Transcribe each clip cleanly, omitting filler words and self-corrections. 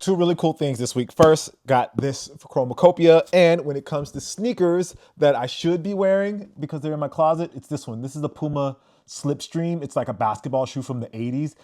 Two really cool things this week. First, got this for Chromacopia. And when it comes to sneakers that I should be wearing because they're in my closet, it's this one. This is the Puma Slipstream. It's like a basketball shoe from the 80s.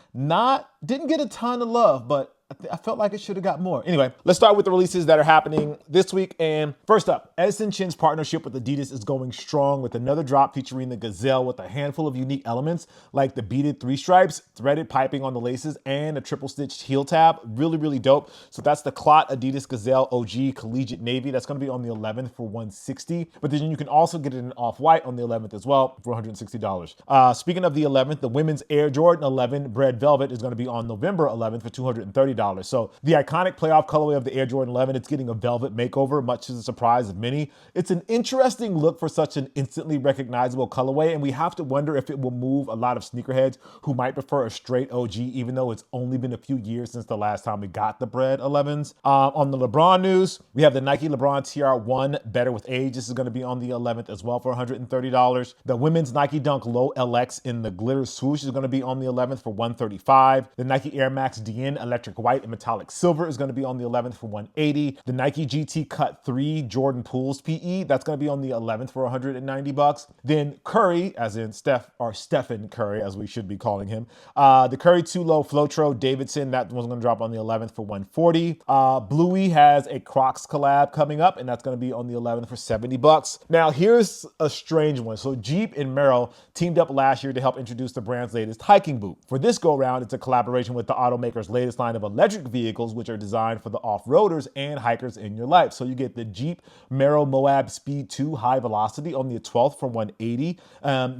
Didn't get a ton of love, but I felt like it should have got more. Anyway, let's start with the releases that are happening this week. And first up, Edison Chin's partnership with Adidas is going strong with another drop featuring the Gazelle with a handful of unique elements like the beaded 3 stripes, threaded piping on the laces, and a triple stitched heel tab. Really, really dope. So that's the Clot Adidas Gazelle OG Collegiate Navy. That's going to be on the 11th for $160. But then you can also get it in off-white on the 11th as well for $160. Speaking of the 11th, the women's Air Jordan 11 Bread Velvet is going to be on November 11th for $230. So the iconic playoff colorway of the Air Jordan 11, it's getting a velvet makeover, much to the surprise of many. It's an interesting look for such an instantly recognizable colorway, and we have to wonder if it will move a lot of sneakerheads who might prefer a straight OG, even though it's only been a few years since the last time we got the Bread 11s. On the LeBron news, we have the Nike LeBron TR1 Better with Age. This is going to be on the 11th as well for $130. The women's Nike Dunk Low LX in the glitter swoosh is going to be on the 11th for $135. The Nike Air Max DN Electric White and Metallic Silver is going to be on the 11th for $180. The Nike GT Cut 3 Jordan Pools PE, that's going to be on the 11th for $190. Then Curry, as in Stephen Curry, as we should be calling him. The Curry 2 Low Flotro Davidson, that one's going to drop on the 11th for $140. Bluey has a Crocs collab coming up, and that's going to be on the 11th for $70. Now, here's a strange one. So Jeep and Merrell teamed up last year to help introduce the brand's latest hiking boot. For this go-round, it's a collaboration with the automaker's latest line of electric vehicles, which are designed for the off-roaders and hikers in your life. So you get the Jeep Merrell Moab Speed 2 High Velocity on the 12th for $180.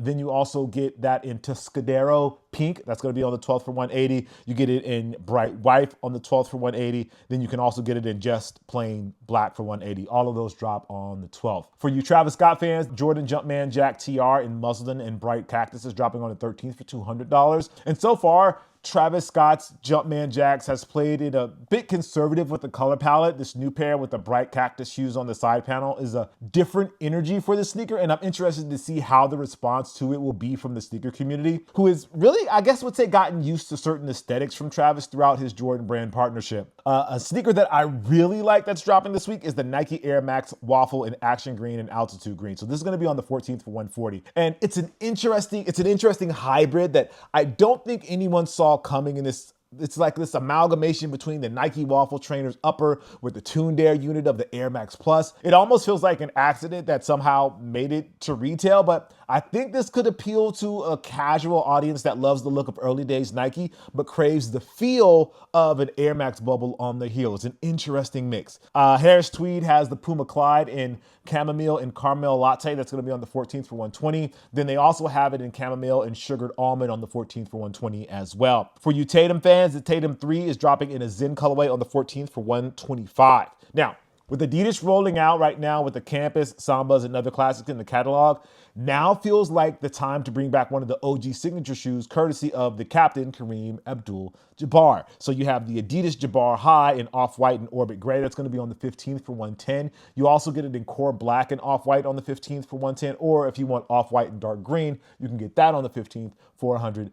Then you also get that in Tuscadero Pink. That's going to be on the 12th for $180. You get it in Bright White on the 12th for $180. Then you can also get it in just plain black for $180. All of those drop on the 12th. For you Travis Scott fans, Jordan Jumpman Jack TR in Muslin and Bright Cactus is dropping on the 13th for $200. And so far, Travis Scott's Jumpman Jacks has played it a bit conservative with the color palette. This new pair with the bright cactus shoes on the side panel is a different energy for the sneaker, and I'm interested to see how the response to it will be from the sneaker community, who is really, I guess would say, gotten used to certain aesthetics from Travis throughout his Jordan brand partnership. A sneaker that I really like that's dropping this week is the Nike Air Max Waffle in Action Green and Altitude Green. So this is going to be on the 14th for $140. And it's an interesting hybrid that I don't think anyone saw coming in this. It's like this amalgamation between the Nike Waffle Trainers upper with the Tuned Air unit of the Air Max Plus. It almost feels like an accident that somehow made it to retail, but I think this could appeal to a casual audience that loves the look of early days Nike, but craves the feel of an Air Max bubble on the heel. It's an interesting mix. Harris Tweed has the Puma Clyde in Chamomile and Caramel Latte. That's going to be on the 14th for $120. Then they also have it in Chamomile and Sugared Almond on the 14th for $120 as well. For you Tatum fans, the Tatum 3 is dropping in a Zen colorway on the 14th for $125. Now, with Adidas rolling out right now with the Campus, Sambas, and other classics in the catalog, now feels like the time to bring back one of the OG signature shoes courtesy of the captain, Kareem Abdul-Jabbar. So you have the Adidas Jabbar High in Off-White and Orbit Gray. That's going to be on the 15th for $110. You also get it in Core Black and Off-White on the 15th for $110. Or if you want Off-White and Dark Green, you can get that on the 15th for $100.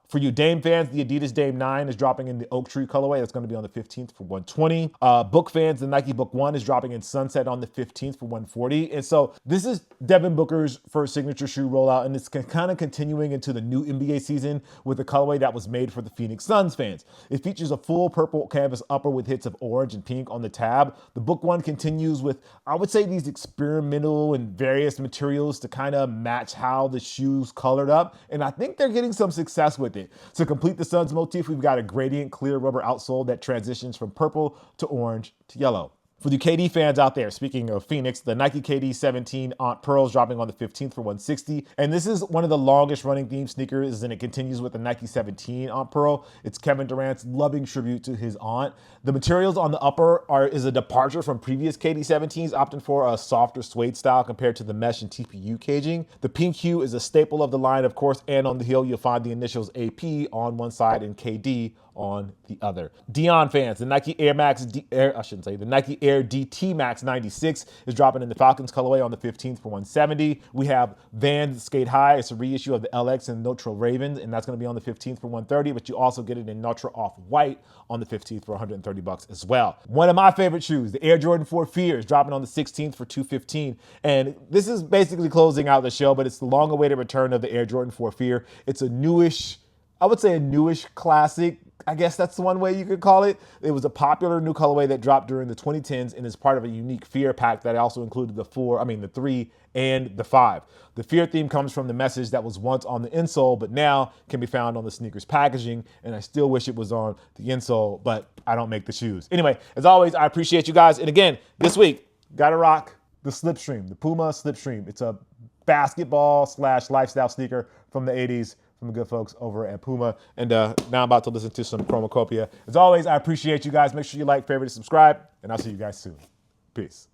For you Dame fans, the Adidas Dame 9 is dropping in the Oak Tree colorway. That's going to be on the 15th for $120. Book fans, the Nike Book 1 is dropping in Sunset on the 15th for $140. And so this is Devin Booker's first signature shoe rollout, and it's kind of continuing into the new NBA season with a colorway that was made for the Phoenix Suns fans. It features a full purple canvas upper with hits of orange and pink on the tab. The Book 1 continues with, I would say, these experimental and various materials to kind of match how the shoe's colored up, and I think they're getting some success with it. To complete the Suns motif, we've got a gradient clear rubber outsole that transitions from purple to orange to yellow. For the KD fans out there, speaking of Phoenix, the Nike KD 17 Aunt Pearls dropping on the 15th for $160. And this is one of the longest running theme sneakers, and it continues with the Nike 17 Aunt Pearl. It's Kevin Durant's loving tribute to his aunt. The materials on the upper is a departure from previous KD 17s, opting for a softer suede style compared to the mesh and TPU caging. The pink hue is a staple of the line, of course, and on the heel you'll find the initials AP on one side and KD on the other. Dion fans, the Nike Air Max, the Nike Air DT Max 96 is dropping in the Falcons colorway on the 15th for $170. We have Vans Skate High. It's a reissue of the LX and Neutral Ravens, and that's going to be on the 15th for $130, but you also get it in Neutral Off-White on the 15th for $130 as well. One of my favorite shoes, the Air Jordan 4 Fear, is dropping on the 16th for $215, and this is basically closing out the show, but it's the long-awaited return of the Air Jordan 4 Fear. It's a newish, I would say a newish classic. I guess that's the one way you could call it. It was a popular new colorway that dropped during the 2010s and is part of a unique Fear pack that also included the 3 and the 5. The Fear theme comes from the message that was once on the insole, but now can be found on the sneakers packaging, and I still wish it was on the insole, but I don't make the shoes. Anyway, as always, I appreciate you guys. And again, this week, gotta rock the Slipstream, the Puma Slipstream. It's a basketball/lifestyle sneaker from the 80s. From the good folks over at Puma. And now I'm about to listen to some Chromacopia. As always, I appreciate you guys. Make sure you like, favorite, and subscribe. And I'll see you guys soon. Peace.